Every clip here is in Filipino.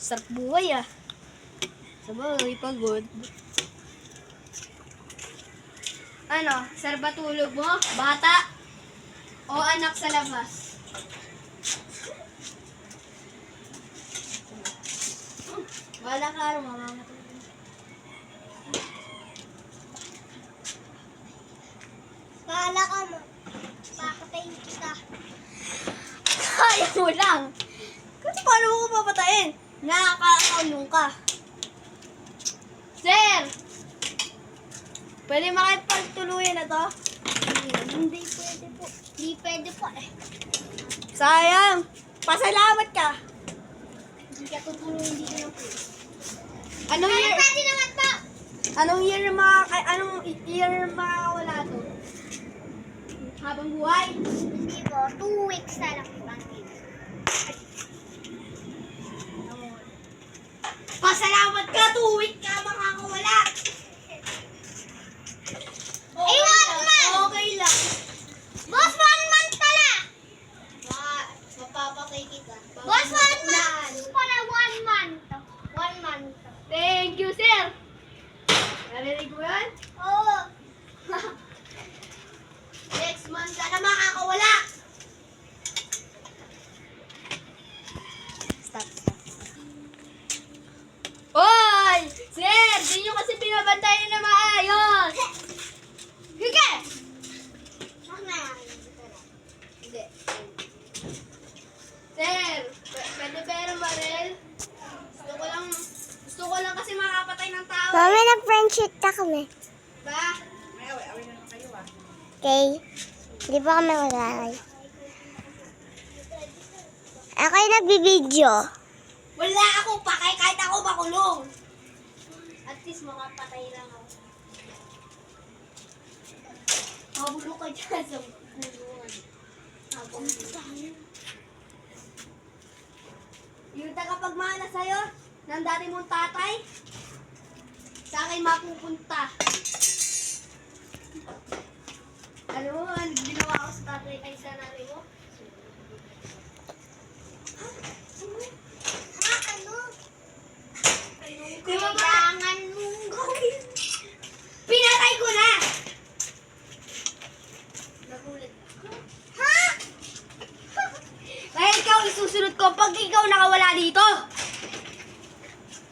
Sarap buhay ah. Sabay, pagod. Ano, sir ba tulog mo? Bata? O anak sa labas? Wala ka araw, mamamatulog. Kala ka mo. Papatayin kita. Kaya mo lang. Kasi paano mo ko papatayin? Nakakaulong ka. Sir! Pwede makipagtuluyan na to? Hindi pwede po. Hindi pwede po eh. Sayang! Pasalamat ka! Hindi ka tutulungan dito ng po. Anong year? Pwede naman po. Anong year makakawala to? Habang buhay? Hindi po. 2 weeks na lang po ang dito. Pasalamat ka! 2 weeks ka makakawala! Eh, 1 month! Okay lang. Boss, 1 month pala! Mapapatay kita. Boss, 1 month pala. 1 month. 1 month. Thank you, sir! Narinig mo yan? Oo. Next month ka na makakawala! Stop. Hoy! Sir! Di nyo kasi binabantayan na maayos! Sige! Hindi. Sir! Pwede pero Marel? Gusto ko lang kasi makapatay ng tao. Mami, nag-friendship na kami. Ba? Okay. Di ba kami mag-alay? Ako yung nagbibideo. Wala akong pakay kahit ako makulong. At least makapatay lang ako. Mabulo ka dyan sa kulungan. Yung tagapagmana sa'yo, ng dati mong tatay, sa akin mapupunta. Ano mo, ano ginawa ko sa tatay ay sa nanay mo? Ano? Di ba ba? Kailangan mong gawin. Pinatay ko na! Nagulat. Ha? Kaya ikaw isusunod ko pag ikaw nakawala dito.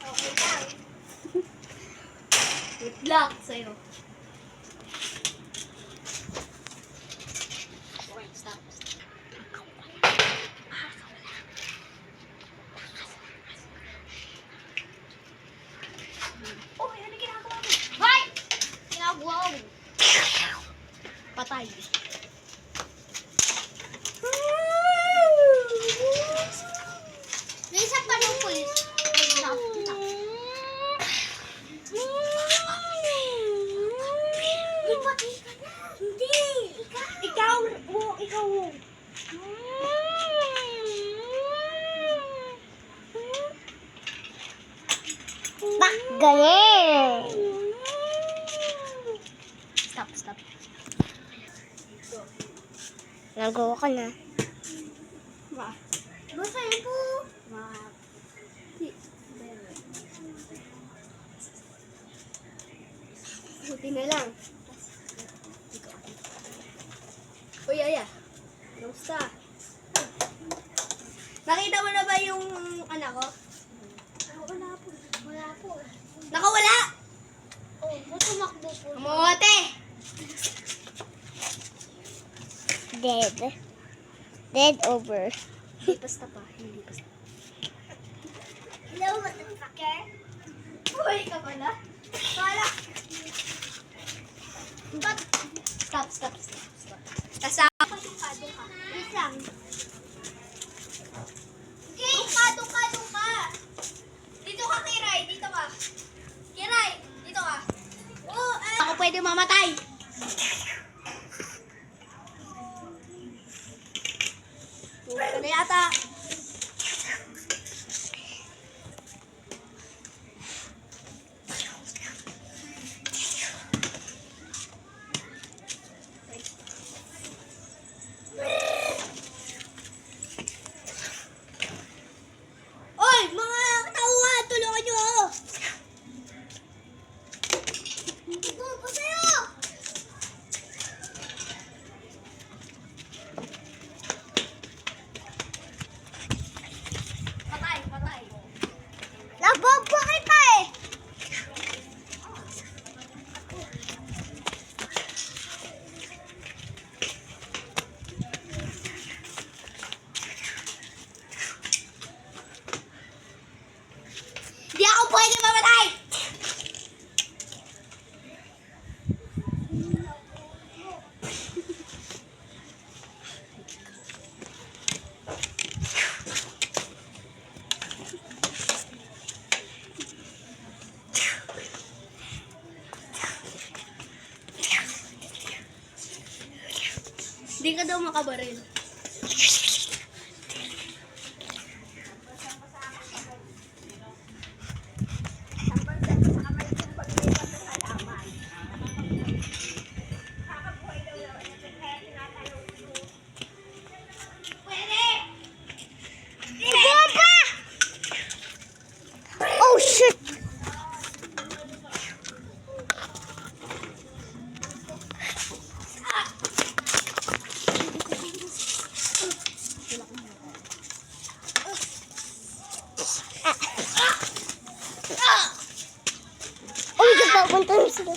Okay lang. Good luck sa'yo. Okay, stop. Oh, ano ginagawa mo? Hoy! Ginagawa ko. Patay. May isa pa ng pulis. Ay, stop. Ipatay ka na. Hindi. Ikaw, ikaw. Bak, galing. Stop. Nagawa ko na. Ma. Basta yun po. Ma. Buti na lang. Uy, Aya. Kamusta? Nakita mo na ba yung anak ko? Wala po. Wala po. Nakawala! Oh, tumakbo po. Kamote! Dead. Dead over. Hindi basta pa. Hello, motherfucker. Uy, ka pala. Kala. Ba't Stop. Kasama. doon ka? Wait lang. Doon ka. Dito ka, Kiray. Dito ka. Kiray, dito ka. Oh, ako pwede mamatay. Tuwa na yata. pwede mamatay! Hindi ka daw makabaril. Oh shit! Oh, ikaw pa punta sila.